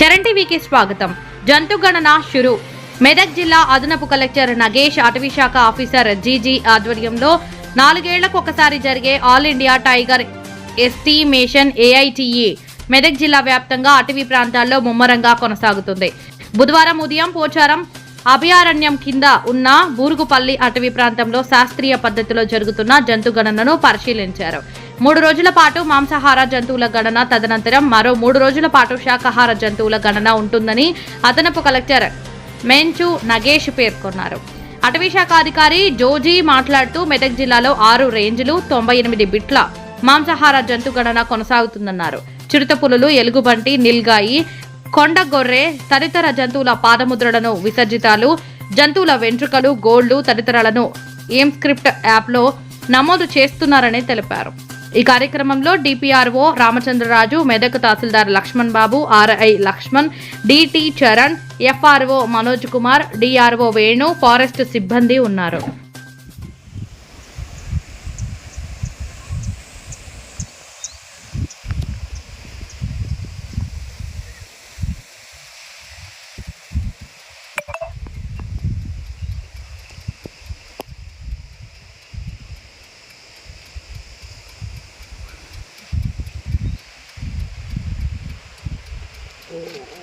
చరణ్ టీవీకి స్వాగతం. జంతుగణన షురు. మెదక్ జిల్లా అదనపు కలెక్టర్ నగేష్, అటవీశాఖ ఆఫీసర్ జీజీ ఆధ్వర్యంలో 4 ఏళ్లకు ఒకసారి జరిగే all India tiger estimation AITE Medak జిల్లా వ్యాప్తంగా అటవీ ప్రాంతాల్లో ముమ్మరంగా కొనసాగుతుంది. బుధవారం ఉదయం పోచారం అభయారణ్యం కింద ఉన్న బూరుగుపల్లి అటవీ ప్రాంతంలో శాస్త్రీయ పద్ధతిలో జరుగుతున్న జంతుగణనను పరిశీలించారు. 3 రోజుల పాటు మాంసాహార జంతువుల గణన, తదనంతరం మరో 3 రోజుల పాటు శాకాహార జంతువుల గణన ఉంటుందని అదనపు కలెక్టర్ మెంచు నగేష్ పేర్కొన్నారు. అటవీశాఖ అధికారి జోజీ మాట్లాడుతూ మెదక్ జిల్లాలో 6 రేంజ్లు, 98 బిట్ల మాంసాహార జంతు గణన కొనసాగుతుందన్నారు. చిరుతపులులు, ఎలుగుబంటి, నిల్గాయి, కొండ గొర్రె తదితర జంతువుల పాదముద్రలను, విసర్జితాలు, జంతువుల వెంట్రుకలు, గోళ్లు తదితరాలను ఏం స్క్రిప్ట్ యాప్లో నమోదు చేస్తున్నారని తెలిపారు. ఈ కార్యక్రమంలో డిపిఆర్ఓ రామచంద్రరాజు, మెదక్ తహసీల్దార్ Lakshman Babu, RI Lakshman, DT Charan, FRO Manoj Kumar, DRO Venu, forest సిబ్బంది ఉన్నారు. Oh.